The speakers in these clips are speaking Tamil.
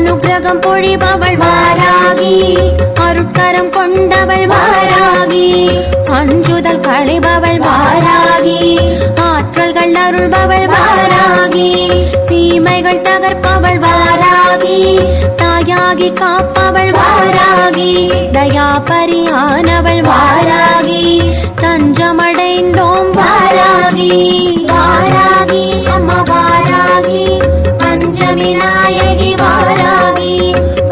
அனுகிரகம் பொழிபவள் வாராகி, அருட்கரம் கொண்டவள் வாராகி, அஞ்சுதல் களைபவள் வாராகி, ஆற்றல்கள் அருள்பவள் வாராகி, தீமைகள் தகர்ப்பவள் வாராகி, தாயாகி காப்பவள் வாராகி, தயாபரியானவள் வாராகி, தஞ்சமடைந்தோம் வாராகி. வாராகி அம்மா வாராகி, பஞ்சமி நாயகி வாராகி,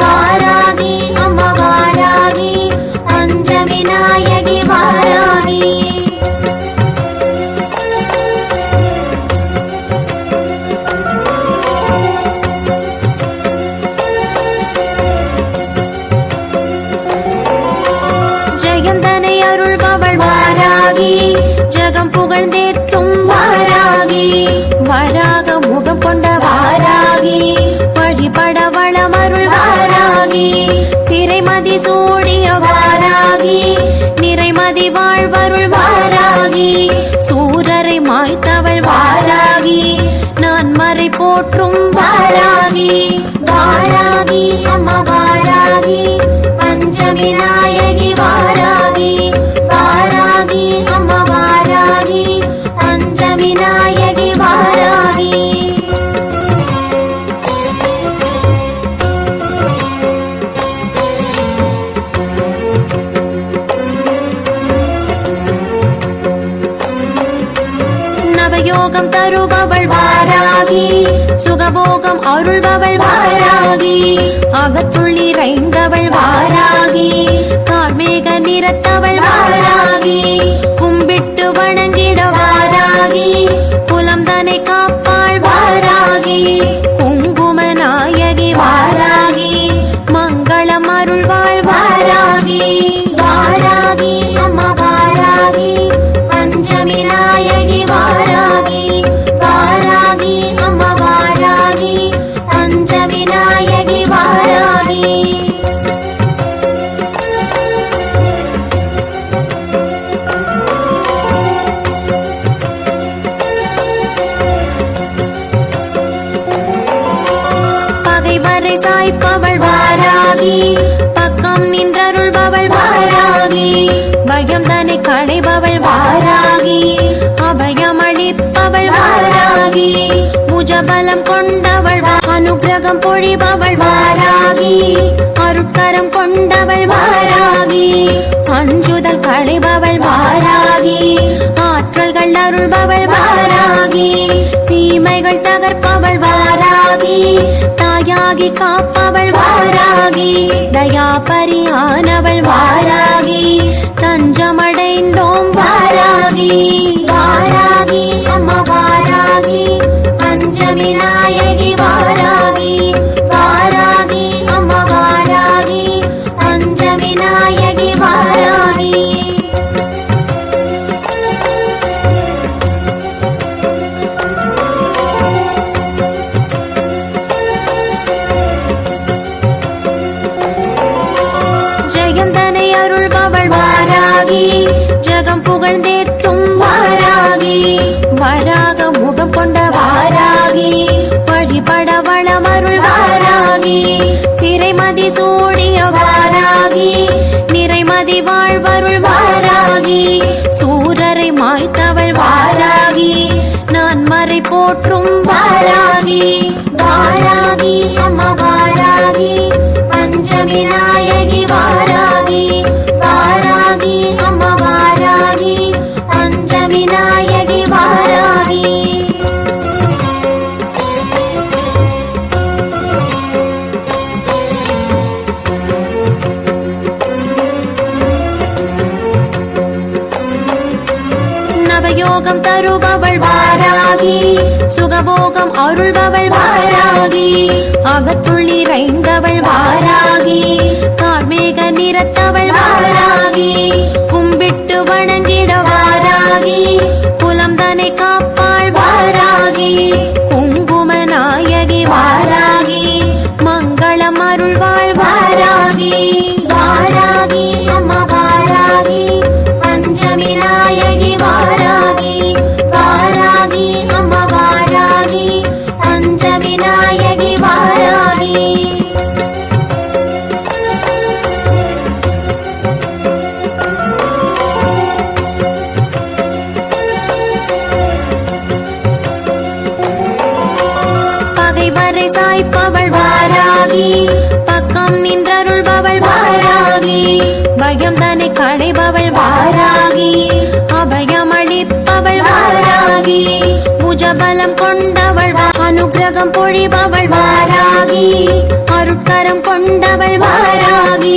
வாராகி அம்மா வாராகி, பஞ்சமி நாயகி வாராகி. ஜெயம் தனை அருள்பவள் வாராகி, ஜெகம் புகழ்ந்தேற்றும் வாராகி, வராக முகம் கொண்ட வாராகி, வழிபட வளமருள் வாராகி, திரைமதி சூடிய வாராகி, நிறைமதி வாழ்வருள் வாராகி, சூரரை மாய்த்தவள் வாராகி, நான் மறை போற்றும் வாராகி. வாராகி அம்மா வாராகி, பஞ்சமி நாயகி வாராகி, வாராகி அம்மா வாராகி, பஞ்சமி நாயகி வாராகி. நவயோகம் தருபவள் வாராகி, சுகபோகம் அருள்பவள் வாராகி, அகத்துள்ளி இறைந்தவள் வாராகி, கார்மேக நிறத்தவள் வாராகி, கும்பிட்டு வணங்கிட வாராகி, குலம் தனை காப்பாள் வாராகி, குங்கும நாயகி வாராகி, மங்களம் அருள்வாள் வாராகி. வாராகி அம்மா வாராகி, பஞ்சமி நாயகி வாராகி, வாராகி அம்மா வாராகி, பஞ்சமி நாயகி வாராகி. பகைவரை சாய்ப்பவள் வாராகி, பக்கம் நின்றருள்பவள் வாராகி, பயம் தனை களைபவள் வாராகி, அபயம் அளிப்பவள் வாராகி, முஜபலம் கொண்டவள் அனுகிரகம் பொழிபவள் வாராகி, அருட்கரம் கொண்டவள் வாராகி, அஞ்சுதல் களைபவள் வாராகி, ஆற்றல்கள் அருள்பவள் வாராகி, தீமைகள் தகர்ப்பவள் வாராகி, தாயாகி காப்பவள் வாராகி, தயாபரியானவள் வாராகி, தஞ்சமடைந்தோம் வாராகி. வாராகி அம்மா வாராகி, பஞ்சமி நாயகி வாராகி, வாராகி அம்மா வாராகி, பஞ்சமி நாயகி வாராகி. ஜெயம் தனை அருள்பவள் வாராகி, ஜெகம் புகழ்ந்தேற்றும் வாராகி, வராக முகம் கொண்ட வாராகி, வழிபட வளமருள் வாராகி, திரைமதி சூடிய வாராகி, நிறைமதி வாழ்வருள் வாராகி, சூரரை மாய்த்தவள் வாராகி, நான் மறை போற்றும் வாராகி. வாராகி அம்மா வாராகி, பஞ்சமி நாயகி வாராகி, வாராகி அம்மா வாராகி, பஞ்சமி நாயகி வாராகி. நவயோகம் தருபவள் வாராகி, சுகபோகம் அருள்பவள் வாராகி, அகத்துள்ளி இறைந்தவள் வாராகி, கார்மேக நிறத்தவள் வாராகி, கும்பிட்டு வணங்கிட வாராகி, குலம் தனை காப்பாள் வாராகி, குங்கும நாயகி வாராகி, மங்களம் அருள்வாள் வாராகி. வாராகி அம்மா வாராகி, பஞ்சமி நாயகி வாராகி, வாராகி அம்மா வாராகி, பஞ்சமி நாயகி வாராகி. பயம் தன்னை களைபவள் வாராகி அபயமளிப்பவள் வாராகி புஜபலம் கொண்டவள் அனுகிரகம் பொழிபவள் வாராகி அருட்கரம் கொண்டவள் வாராகி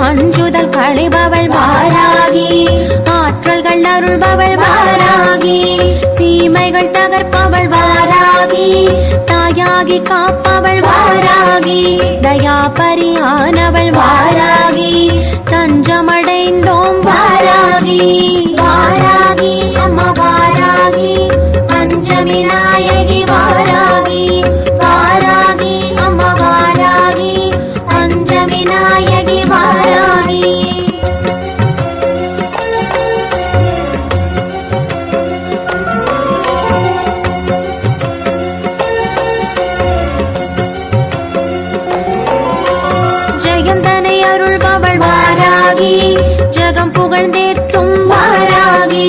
அஞ்சுதல் களைபவள் வாராகி ஆற்றல்கள் அருள்பவள் வாராகி தீமைகள் தகர்ப்பவள் வாராகி தாயாகி காப்பவள் வாராகி தயாபரியானவள் வாராகி தஞ்சமடைந்தோம் வாராகி வாராகி அம்மா வாராகி பஞ்சமி நாயகி வாராகி வாராகி அம்மா வாராகி பஞ்சமி நாயகி வாராகி ஜெயம் தனை அருள்பவள் வாராகி ஜகம் புகழ்ந்தேற்றும் வாராகி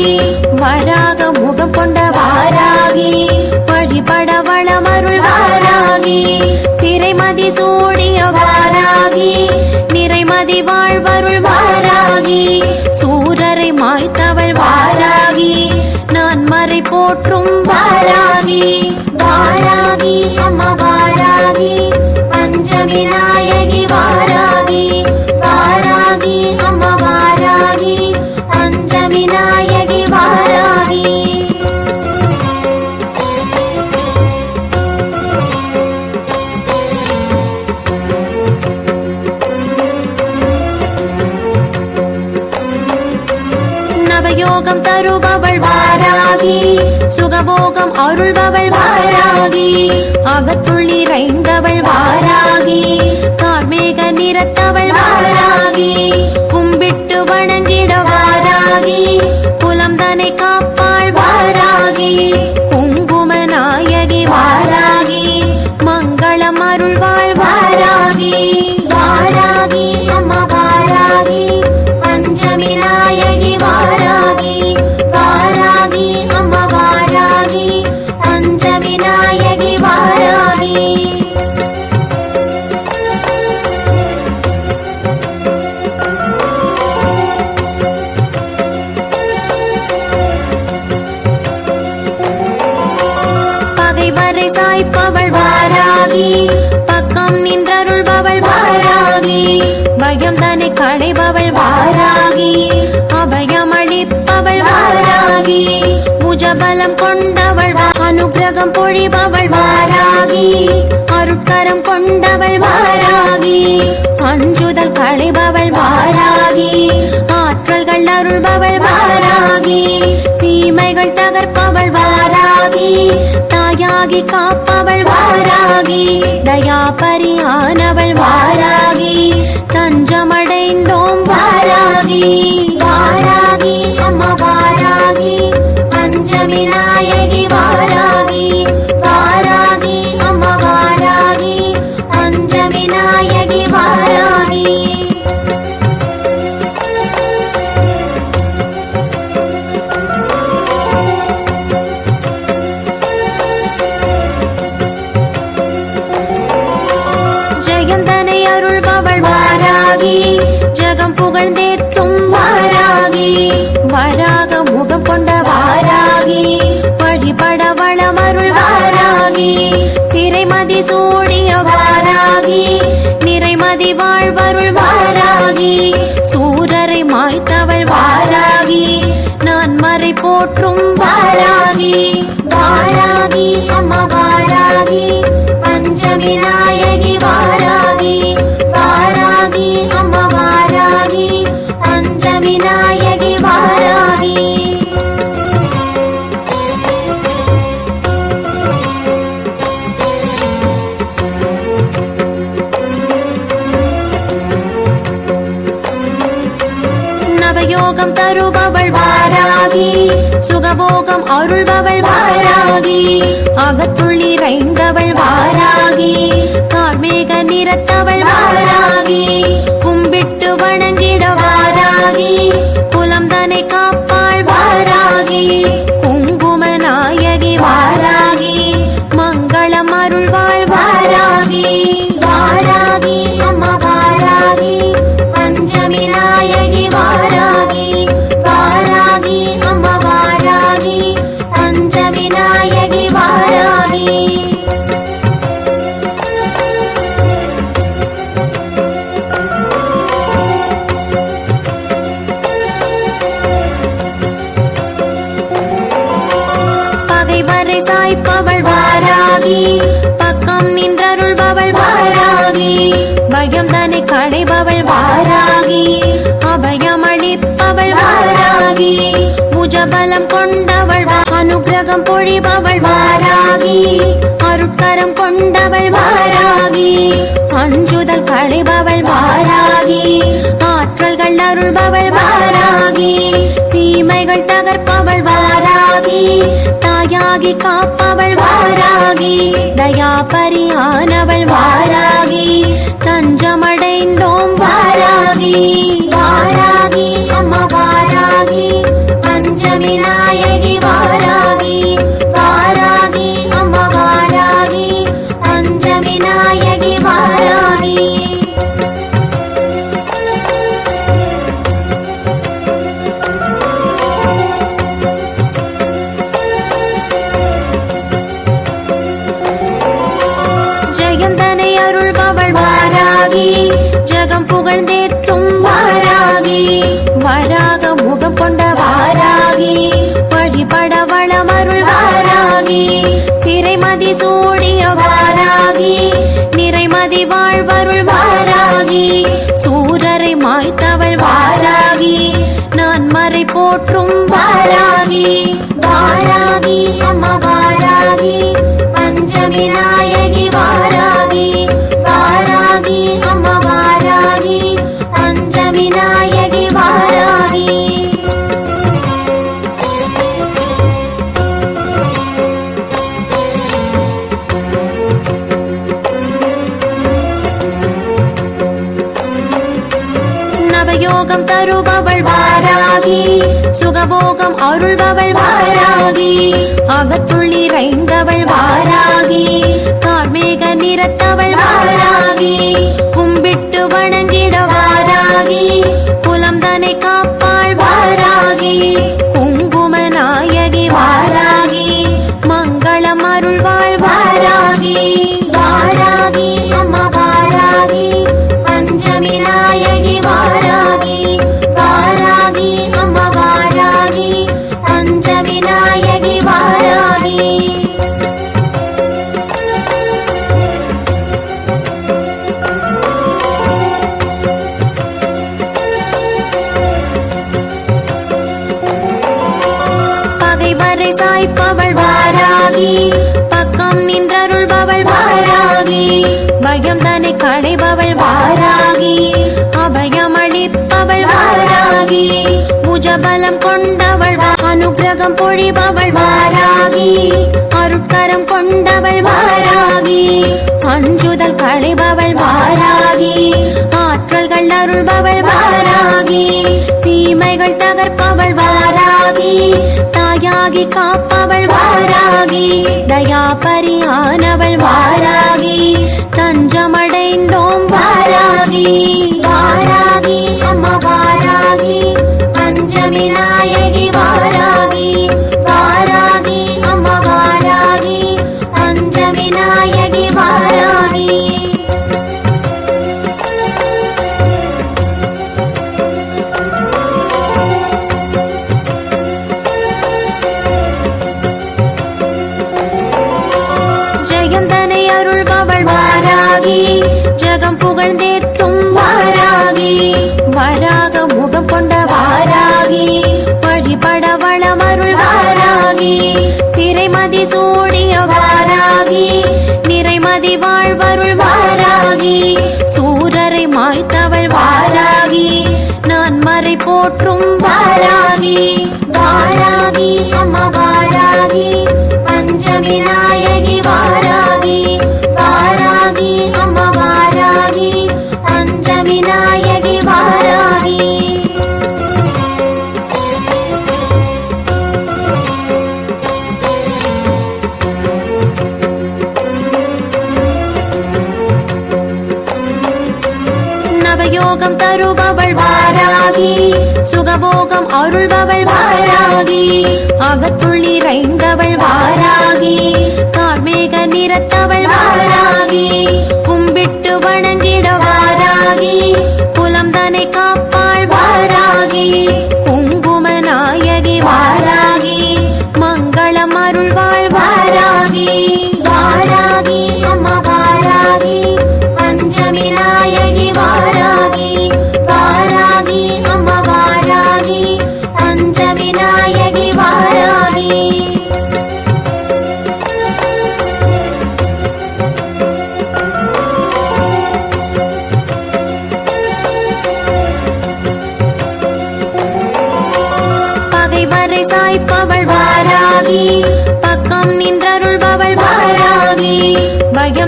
வராக முகம் கொண்ட வாராகி வழிபட வளமருள் வாராகி திரைமதி சூடிய வாராகி நிறைமதி வாழ்வருள் வாராகி சூரரை மாய்த்தவள் வாராகி நான் மறை போற்றும் வாராகி வாராகி அம்மா வாராகி பஞ்சமி நாயகி வாராகி வாராகி அம்மா வாராகி பஞ்சமி நாயகி வாராகி நவயோகம் தருபவள் வாராகி சுகபோகம் அருள்பவள் வாராகி அகத்துள் நிறைந்தவள் வாராகி கார்மேக நிறத்தவள் வாராகி கும்பிட்டு வணங்கிட வாராகி குலம் தனை காப்பாள் வாராகி குங்கும நாயகி வாராகி மங்களம் அருள்வாள் வாராகி வாராகி அம்மா வாராகி பஞ்சமி நாயகி வாராகி வாராகி அம்மா வாராகி பஞ்சமி நாயகி வாராகி பகைவரை சாய்ப்பவள் வாராகி பக்கம் நின்றருள்பவள் வாராகி பயம் தன்னை களைபவள் வாராகி அபயமளிப்பவள் வாராகி புஜபலம் கொண்டவள் அனுகிரகம் பொழிபவள் வாராகி அருட்கரம் கொண்டவள் வாராகி அஞ்சுதல் களைபவள் வாராகி ஆற்றல்கள் அருள்பவள் வாராகி தீமைகள் தகர்ப்பவள் வாராகி தாயாகி காப்பவள் வாராகி தயாபரியானவள் வாராகி தஞ்சமடைந்தோம் வாராகி வாராகி அம்மா வாராகி பஞ்சமி நாயகி வாராகி வாராகி அம்மா வாராகி பஞ்சமி நாயகி வாராகி ஜெயம் தனை அருள்பவள் வாராகி ஜகம் புகழ்ந்தேற்றும் வாராகி வராக முகம் கொண்ட வாராகி வழிபட வளமருள் வாராகி திரைமதி சூடிய வாராகி நிறைமதி வாழ்வருள் வாராகி சூரரை மாய்த்தவள் வாராகி நான் மறை போற்றும் வாராகி வாராகி அம்மா வாராகி பஞ்சமி நாயகி வாராகி வாராகி அம்மா வாராகி பஞ்சமி நாயகி வாராகி நவயோகம் தருபவள் வாராகி சுகபோகம் அருள்பவள் வாராகி அகத்துள் நிறைந்தவள் வாராகி கார்மேக நிறத்தவள் வாராகி கும்பிட்டு வணங்கிட வாராகி குலம் தனை காப்பாள் வாராகி குங்கும நாயகி வாராகி மங்களம் அருள்வாள் வாராகி வாராகி அம்மா வாராகி பஞ்சமி நாயகி பயம் தன்னை களைபவள் வாராகி அபயமளிப்பவள் வாராகி புஜபலம் கொண்டவள் அனுகிரகம் பொழிபவள் வாராகி அருட்கரம் கொண்டவள் வாராகி அஞ்சுதல் களைபவள் வாராகி ஆற்றல்கள் அருள்பவள் வாராகி தீமைகள் தகர்ப்பவள் வாராகி தாயாகி காப்பவள் வாராகி தயாபரியானவள் வாராகி தஞ்சமடைந்தோம் வாராகி வாராகி அம்மா வாராகி பஞ்சமி நாயகி வாராகி வாராகி அம்மா வாராகி பஞ்சமி நாயகி வாராகி ஜெயம் தனை அருள்பவள் வாராகி ஜகம் புகழ்ந்தேற்றும் வாராகி வராக முகம் கொண்ட வாராகி வழிபட வளம் அருள் வாராகி திரைமதி சூடிய வாராகி நிறைமதி வாழ்வருள் வாராகி சூரரை மாய்த்தவள் வாராகி நான் மறை போற்றும் வாராகி வாராகி அம்மா வாராகி பஞ்சமி நாயகி வாராகி வாராகி அம்மா வாராகி பஞ்சமி நாயகி வாராகி நவயோகம் தருபவள் வாராகி சுகபோகம் அருள்பவள் வாராகி அகத்துள்ளி இறைந்தவள் வாராகி கார்மேக நிறத்தவள் வாராகி கும்பிட்டு வணங்கிட வாராகி குலம் தனை காப்பாள் வாராகி குங்கும நாயகி வாராகி மங்களம் அருள்வாள் வாராகி வாராகி அம்மா வாராகி பஞ்சமி நாயகி வாராகி வாராகி அம்மா வாராகி பஞ்சமி நாயகி வாராகி பகைவரை சாய்ப்பவள் வாராகி பக்கம் நின்றருள்பவள் வாராகி பயம் தன்னை களைபவள் வாராகி அபயமளிப்பவள் வாராகி புஜபலம் கொண்டவள் அனுகிரகம் பொழிபவள் வாராகி அருட்கரம் கொண்டவள் வாராகி அஞ்சுதல் களைபவள் வாராகி ஆற்றல்கள் அருள்பவள் வாராகி தீமைகள் தகர்ப்பவள் வாராகி தாயாகி காப்பவள் வாராகி தயாபரியானவள் வாராகி தஞ்சமடைந்தோம் வாராகி வாராகி அம்மா வாராகி பஞ்சமி நாயகி வாராகி வாராகி அம்மா வாராகி பஞ்சமி நாயகி வாராகி ஜெயம் தனை அருள்பவள் வாராகி ஜகம் புகழ்ந்தேற்றும் வாராகி வராக முகம் கொண்ட வாராகி வழிபட வளம் அருள் வாராகி திரைமதி சூடிய வாராகி நிறைமதி வாழ்வருள் வாராகி சூரரை மாய்த்தவள் வாராகி நான் மறை போற்றும் வாராகி வாராகி அம்மா வாராகி பஞ்சமி நாயகி வாராகி வாராகி அம்மா வாராகி பஞ்சமி நாயகி வாராகி நவயோகம் தருபவள் வாராகி சுகபோகம் அருள்பவள் வாராகி அகத்துள்ளி இறைந்தவள் வாராகி கார்மேக நிறத்தவள் வாராகி கும்பிட்டு வணங்கிட வாராகி குலம் தனை காப்பாள் வாராகி குங்கும நாயகி வாராகி மங்களம் அருள்வாள் வாராகி வாராகி அம்மா வாராகி பஞ்சமி நாயகி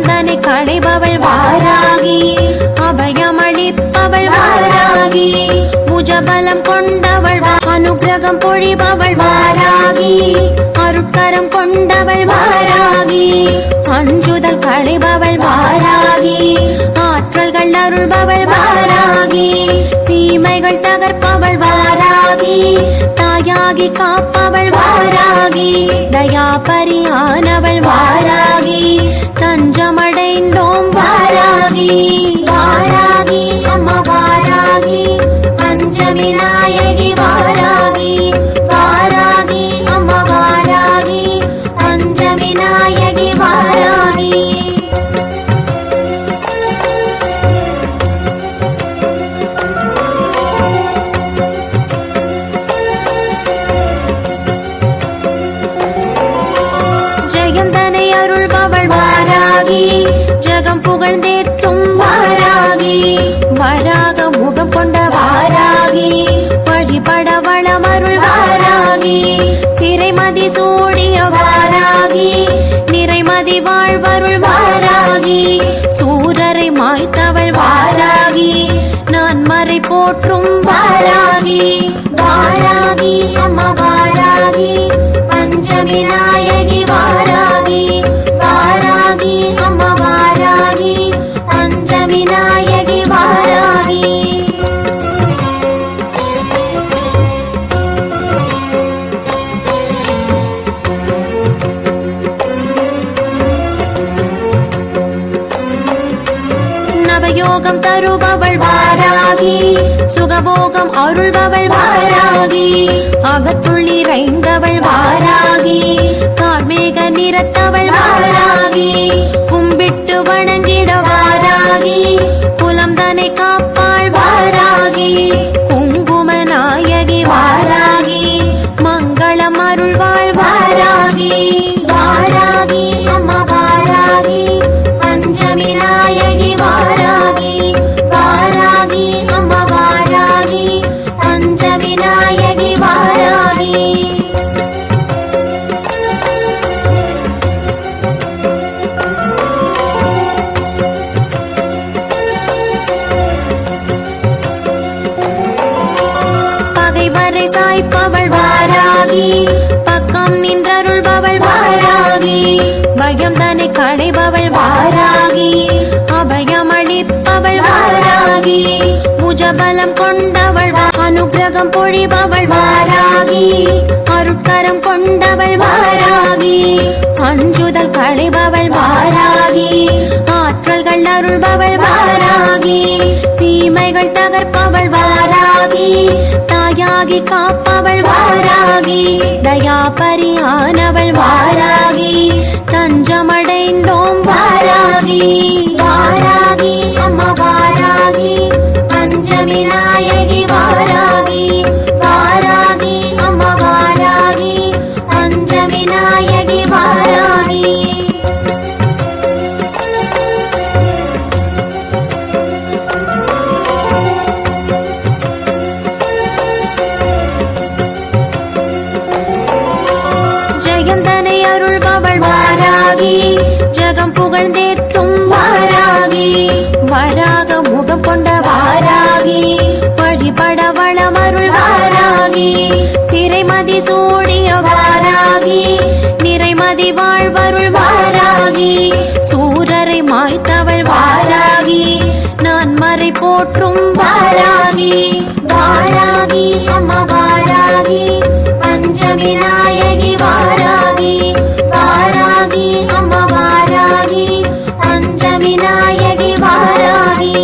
புலம் தன்னை களைபவள் வாராகி அபயமளிப்பவள் வாராகி புஜபலம் கொண்டவள் அனுகிரகம் பொழிபவள் வாராகி அருட்கரம் கொண்டவள் வாராகி அஞ்சுதல் களைபவள் வாராகி ஆற்றல்கள் அருள்பவள் வாராகி தீமைகள் தகர்ப்பவள் வாராகி தாயாகி காப்பவள் வாராகி தயாபரியானவள் வாராகி தஞ்சமடைந்தோம் வாராகி வாராகி அம்மா வாராகி பஞ்சமி நாயகி வாராகி வாராகி அம்மா வாராகி பஞ்சமி நாயகி வாராகி ஜெயம் தனை அருள்பவள் வாராகி ஜெகம் புகழ்ந்தேற்றும் வாராகி வராக முகம் கொண்ட வாராகி வழிபட வளம் அருள் வாராகி திரைமதி சூடிய வாராகி நிறைமதி வாழ்வருள் வாராகி சூரரை மாய்த்தவள் வாராகி நான் மறை போற்றும் வாராகி வாராகி அம்மா வாராகி பஞ்சமி நாயகி வாராகி வாராகி அம்மா வாராகி பஞ்சமி நாயகி வாராகி நவயோகம் தருபவள் வாராகி சுகபோகம் அருள்பவள் வாராகி அகத்துள்ளி இறைந்தவள் வாராகி கார்மேக நிறத்தவள் வாராகி கும்பிட்டு வணங்கிட வாராகி குலம் தன்னை காப்பாள் வாராகி குங்கும நாயகி வாராகி மங்களம் அருள்வாள் வாராகி வாராகி அம்மா வாராகி பஞ்சமி நாயகி வாராகி வாராகி அம்மா வாராகி பஞ்சமி நாயகி வாராகி பகைவரை சாய்ப்பவள் வாராகி பக்கம் நின்றருள்பவள் வாராகி பயம் தன்னை களைபவள் வாராகி அபயமளிப்பவள் வாராகி புஜபலம் கொண்டவள் அனுகிரகம் பொழிபவள் வாராகி அருட்கரம் கொண்டவள் வாராகி அஞ்சுதல் களைபவள் வாராகி ஆற்றல்கள் அருள்பவள் வாராகி தீமைகள் தகர்ப்பவள் வாராகி தாயாகி காப்பவள் வாராகி தயாபரியானவள் வாராகி தஞ்சமடைந்தோம் வாராகி வாராகி அம்மா வாராகி பஞ்சமி நாயகி வாராகி வாராகி அம்மா வாராகி பஞ்சமி நாயகி வாராகி ஜெயம் தனை அருள்பவள் வாராகி ஜெகம் புகழ்ந்தேற்றும் வாராகி வராக முகம் கொண்ட வாராகி வழிபட வளம் அருள் வாராகி திரைமதி சூடிய வாராகி நிறைமதி வாழ்வருள் வாராகி சூரரை மாய்த்தவள் வாராகி நான் மறை போற்றும் வாராகி வாராகி அம்மா வாராகி பஞ்சமி நாயகி வாராகி வாராகி அம்மா வாராகி பஞ்சமி நாயகி வாராகி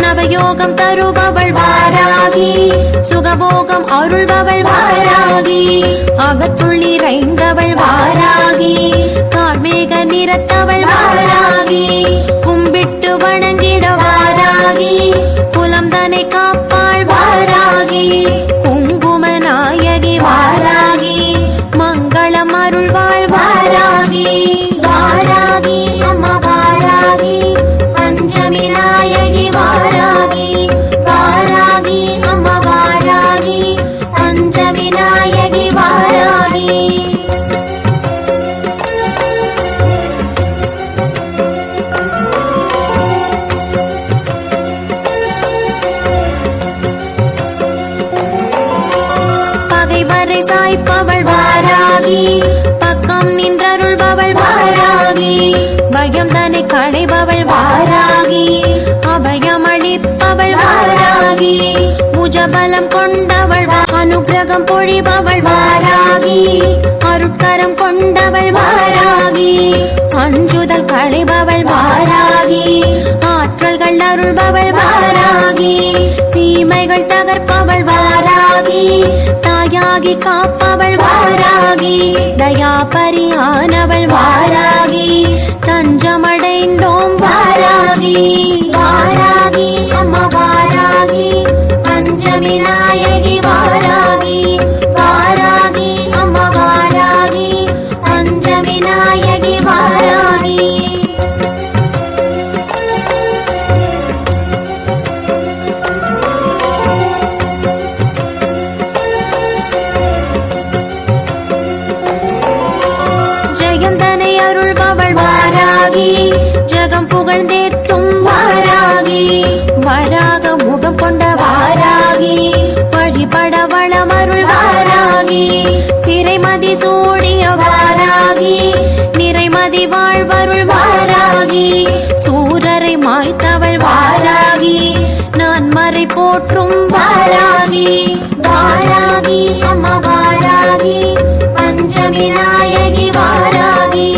நவயோகம் தருபவள் வாராகி சுகபோகம் அருள்பவள் வாராகி அகத்துள்ளி இறைந்தவள் வாராகி கார்மேக நிறத்தவள் வாராகி கும்பிட்டு வணங்கிட வாராகி குலம் தன்னை காப்பாள் வாராகி குங்கும நாயகி வாராகி மங்களம் அருள்வாள் வாராகி வாராகி அம்மா வாராகி பஞ்சமி நாயகி பயம் தன்னை களைபவள் வாராகி அபயமளிப்பவள் வாராகி புஜபலம் கொண்டவள் அனுகிரகம் பொழிபவள் வாராகி அருட்கரம் கொண்டவள் வாராகி அஞ்சுதல் களைபவள் வாராகி ஆற்றல்கள் அருள்பவள் வாராகி தீமைகள் தகர்ப்பவள் வாராகி தாயாகி காப்பவள் வாராகி தயாபரியானவள் வாராகி தஞ்சமடைந்தோம் வாராகி வாராகி அம்மா வாராகி பஞ்சமி நாயகி வாராகி வாராகி அம்மா வாராகி பஞ்சமி நாயகி வாராகி ஜெயம் தனை அருள்பவள் வாராகி ஜெகம் புகழ்ந்தேற்றும் வாராகி வராக முகம் கொண்ட வாராகி வழிபட வளமருள் வாராகி திரைமதி சூடிய வாராகி நிறைமதி வாழ்வருள் வாராகி சூரரை மாய்த்தவள் வாராகி நான் மறை போற்றும் வாராகி வாராகி அம்மா வாராகி பஞ்சமி நாயகி வாராகி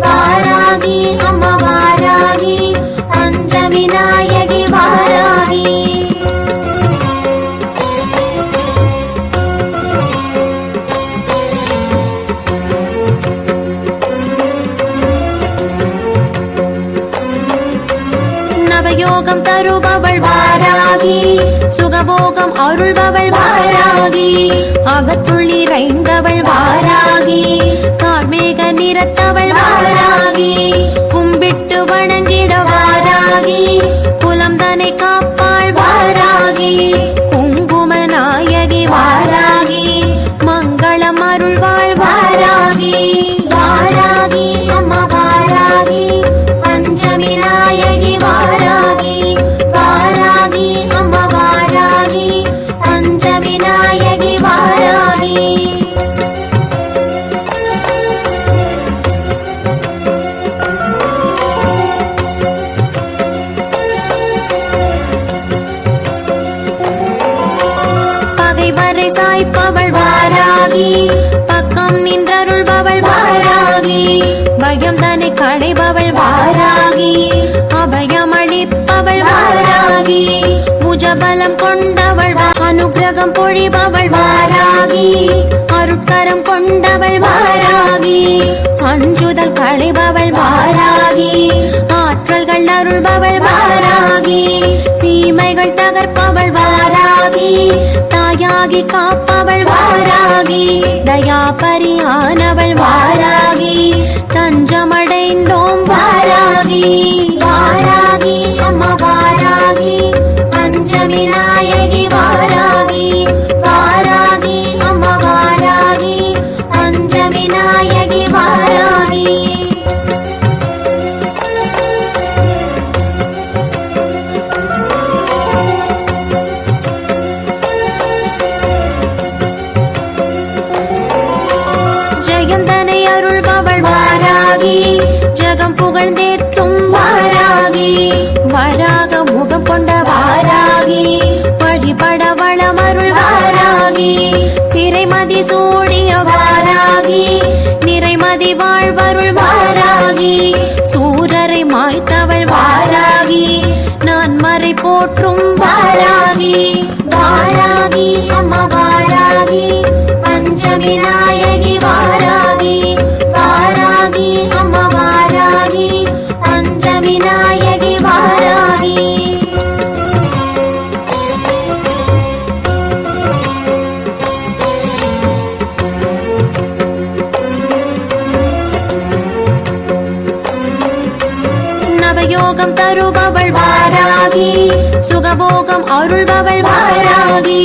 வாராகி அம்மா வாராகி பஞ்சமி நாயகி வாராகி நவயோகம் தருபவள் வாராகி சுகபோகம் அருள்பவள் வாராகி அகத்துள்ளி இறைந்தவள் வாராகி கார்மேக நிறத்தவள் வாராகி கும்பிட்டு வணங்கிட வாராகி குலம் தனை காப்பாள் வாராகி குங்கும நாயகி வாராகி மங்களம் அருள்வாள் வாராகி வாராகி அம்மா வாராகி பஞ்சமி நாயகி வாராகி வாராகி அம்மா வாராகி பஞ்சமி நாயகி வாராகி பகைவரை சாய்ப்பவள் வாராகி பக்கம் நின்றருள்பவள் வாராகி பயம் தன்னை களைபவள் வாராகி அபயமளிப்பவள் வாராகி புஜபலம் கொண்டவள் அனுகிரகம் பொழிபவள் வாராகி அருட்கரம் கொண்டவள் வாராகி அஞ்சுதல் களைபவள் வாராகி ஆற்றல்கள் அருள்பவள் வாராகி தீமைகள் தகர்ப்பவள் வாராகி தாயாகி காப்பவள் வாராகி தயாபரியானவள் வாராகி தஞ்சமடைந்தோம் வாராகி வாராகி அம்மா வாராகி பஞ்சமி நாயகி வாராகி வாராகி அம்மா வாராகி பஞ்சமி நாயகி வாராகி ஜெயம் தனை அருள்பவள் வாராகி ஜெகம் புகழ்ந்தேற்றும் வாராகி வராக முகம் கொண்ட வாராகி வழிபட வளமருள் வாராகி திரைமதி சூடிய வாராகி நிறைமதி வாழ்வருள் வாராகி சூரரை மாய்த்தவள் வாராகி நான் மறை போற்றும் வாராகி வாராகி அம்மா வாராகி பஞ்சமி நாயகி வாராகி வாராகி அம்மா வாராகி பஞ்சமி நாயகி வாராகி நவயோகம் தருபவள் வாராகி சுகபோகம் அருள்பவள் வாராகி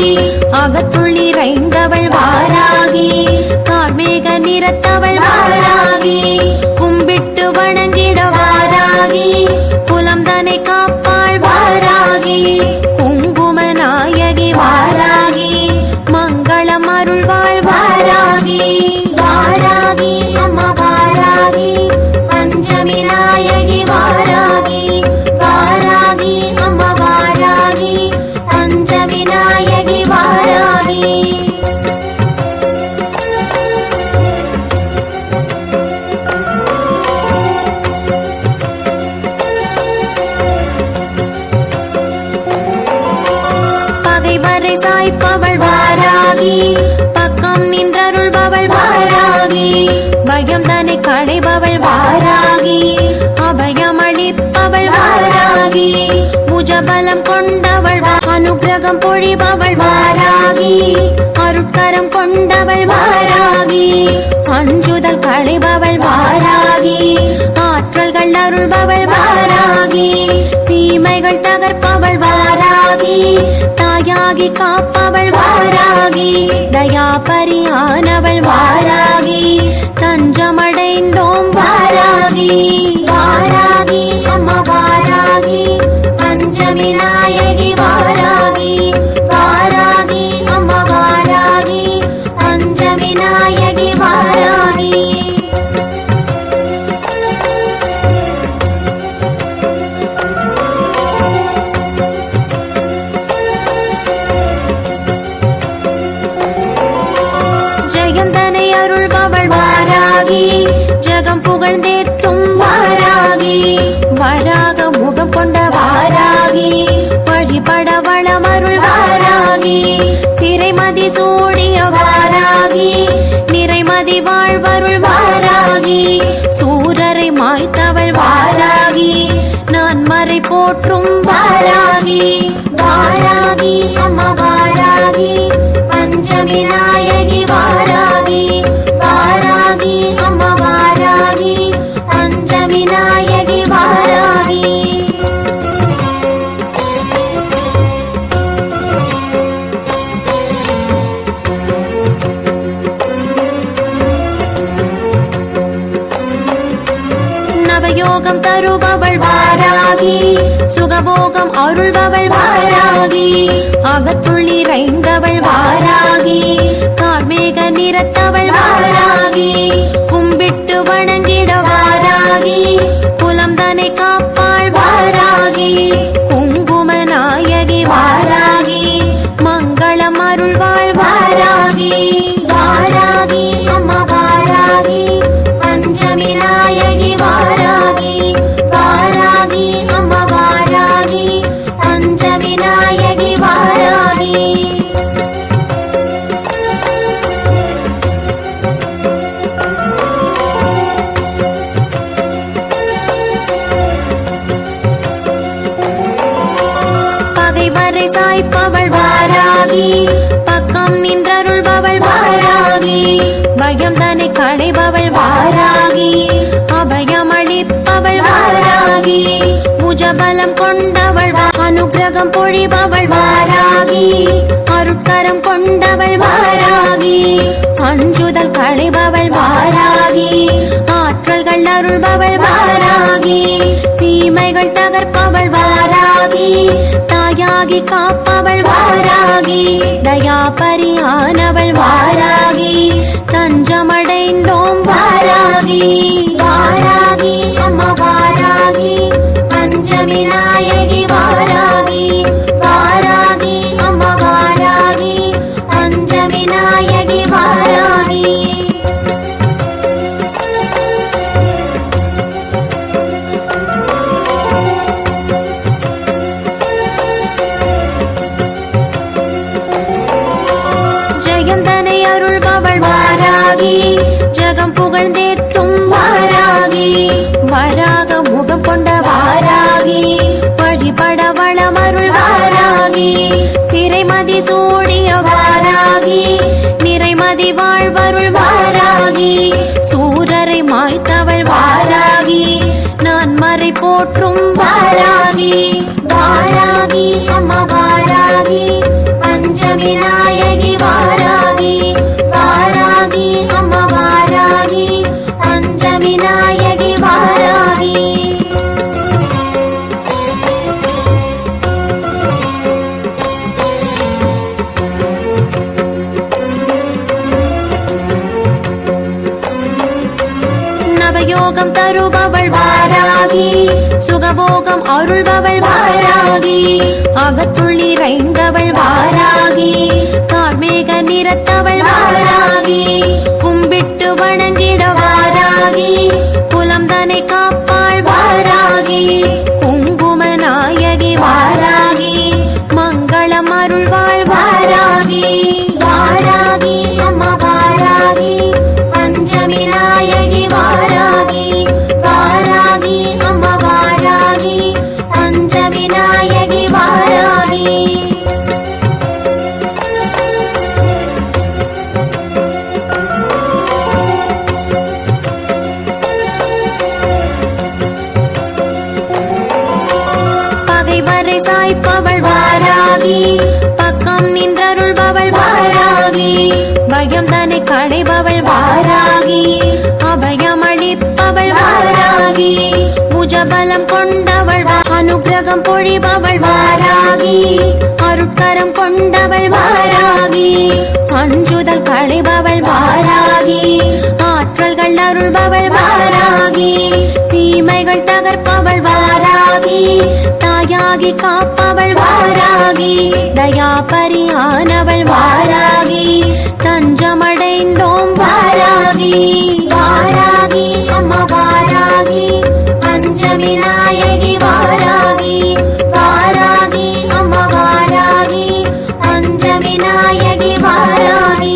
அகத்துள்ளி இறைந்தவள் வாராகி கார்மேக நிறத்தவள் வாராகி கும்பிட்டு வணங்கிட வாராகி குலம் தனை காப்பாள் வாராகி குங்கும நாயகி வாராகி மங்களம் அருள்வாள் வாராகி வாராகி அம்மா வாராகி பஞ்சமி நாயகி சாய்ப்பவள் வாராகி பக்கம் நின்றருள்பவள் வாராகி பயம் தன்னை களைபவள் வாராகி அபயமளிப்பவள் வாராகி புஜபலம் கொண்டவள் அனுகிரகம் பொழிபவள் வாராகி அருட்கரம் கொண்டவள் வாராகி அஞ்சுதல் களைபவள் வாராகி ஆற்றல்கள் அருள்பவள் வாராகி தீமைகள் தகர்ப்பவள் வாராகி தாயாகி காப்பவள் வாராகி தயாபரியானவள் வாராகி தஞ்சமடைந்தோம் வாராகி வாராகி அம்மா வாராகி பஞ்சமி நாயகி வாராகி வாராகி அம்மா வாராகி பஞ்சமி நாயகி வாராகி ஜெயம் தனை அருள்பவள் வாராகி ஜகம் புகழ்ந்தேற்றும் வாராகி வராக முகம் கொண்ட வாராகி வழிபட வளம் அருள் வாராகி திரைமதி சூடிய வாராகி நிறைமதி வாழ்வருள் வாராகி சூரரை மாய்த்தவள் வாராகி நான் மறை போற்றும் வாராகி வாராகி அம்மா வாராகி பஞ்சமி நாயகி வாராகி வாராகி அம்மா வாராகி பஞ்சமி நாயகி வாராகி நவயோகம் தருபவள் வாராகி சுகபோகம் அருள்பவள் வாராகி அகத்துள்ளி இறைந்தவள் வாராகி கார்மேக நிறத்தவள் வாராகி கும்பிட்டு வணங்கிட வாராகி குலம் தனை காப்பாள் வாராகி குங்கும நாயகி வாராகி மங்களம் அருள்வாள் வாராகி வாராகி அம்மா வாராகி பஞ்சமி நாயகி வாராகி வாராகி அம்மா வாராகி பஞ்சமி நாயகி வாராகி பகைவரை சாய்ப்பவள் வாராகி பக்கம் நின்றருள்பவள் வாராகி பயம் தன்னை களைபவள் வாராகி அபயமளிப்பவள் வாராகி புஜபலம் கொண்டவள் அனுகிரகம் பொழிபவள் வாராகி அருட்கரம் கொண்டவள் வாராகி அஞ்சுதல் களைபவள் வாராகி ஆற்றல்கள் அருள்பவள் வாராகி தீமைகள் தகர்ப்பவள் வாராகி தாயாகி காப்பவள் வாராகி தயாபரியானவள் வாராகி தஞ்சமடைந்தோம் வாராகி வாராகி அம்மா வாராகி பஞ்சமி நாயகி வாராகி வாராகி அம்மா வாராகி பஞ்சமி நாயகி வாராகி ஜெயம் தனை அருள்பவள் வாராகி ஜகம் புகழ்ந்தேற்றும் வாராகி வராக முகம் கொண்ட வாராகி வழிபட வளம் அருள் வாராகி திரைமதி சூடிய வாராகி நிறைமதி வாழ்வருள் வாராகி சூரரை மாய்த்தவள் வாராகி நான் மறை போற்றும் வாராகி வாராகி அம்மா வாராகி பஞ்சமி நாயகி வாராகி வாராகி அம்மா வாராகி பஞ்சமி நாயகி வாராகி நவயோகம் தருபவள் வாராகி சுகபோகம் அருள்பவள் வாராகி அகத்துள்ளி இறைந்தவள் வாராகி கார்மேக நிறத்தவள் வாராகி கும்பிட்டு வணங்கிட வாராகி குலம் தனை காப்பாள் வாராகி குங்கும நாயகி வாராகி மங்களம் அருள்வாள் வாராகி பயம் தன்னை களைபவள் வாராகி அபயமளிப்பவள் வாராகி புஜபலம் கொண்டவள் அனுகிரகம் பொழிபவள் வாராகி அருட்கரம் கொண்டவள் வாராகி அஞ்சுதல் களைபவள் வாராகி ஆற்றல்கள் அருள்பவள் வாராகி தீமைகள் தகர்ப்பவள் வாராகி தாயாகி காப்பவள் வாராகி தயாபரியானவள் வாராகி தஞ்சமடைந்தோம் வாராகி வாராகி அம்மா வாராகி பஞ்சமி நாயகி வாராகி வாராகி அம்மா வாராகி பஞ்சமி நாயகி வாராகி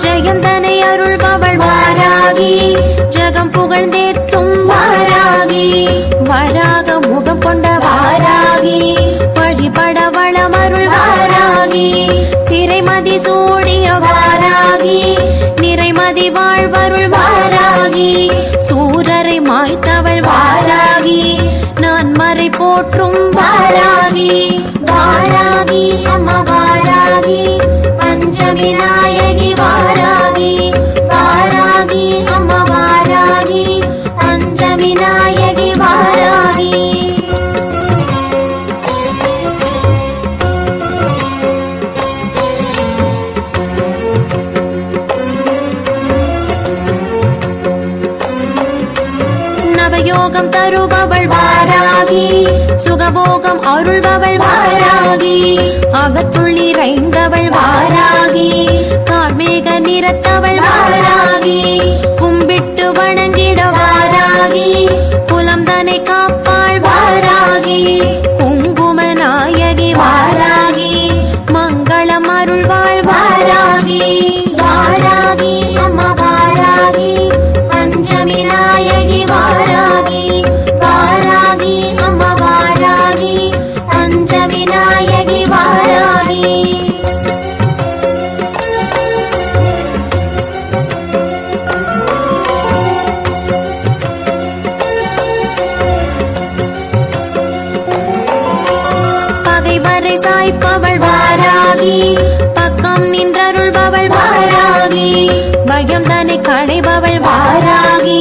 ஜெயம் தனை அருள்பவள் வாராகி ஜகம் புகழ்ந்தேற்றும் வாராகி வராக முகம் கொண்ட வாராகி வழிபட வளமருள் வாராகி திரைமதி சூடிய வாராகி நிறைமதி வாழ்வருள் வாராகி சூரரை மாய்த்தவள் வாராகி நான் மறை போற்றும் வாராகி வாராகி அம்மா வாராகி பஞ்சமி நாயகி வாராகி வாராகி அம்மா வாராகி பஞ்சமி நாயகி வாராகி நவயோகம் தருபவள் வாராகி சுகபோகம் அருள்பவள் வாராகி அகத்துள்ளி இறைந்தவள் வாராகி கார்மேக நிறத்தவள் வாராகி கும்பிட்டு வணங்கிட வாராகி குலம் தனை காப்பாள் வாராகி குங்கும நாயகி வாராகி மங்களம் அருள்வாள் வாராகி வாராகி அம்மா வாராகி பஞ்சமி நாயகி வாராகி வாராகி அம்மா வாராகி பஞ்சமி நாயகி வாராகி பகைவரை சாய்ப்பவள் வாராகி பக்கம் நின்றருள்பவள் வாராகி பயம் தன்னை களைபவள் வாராகி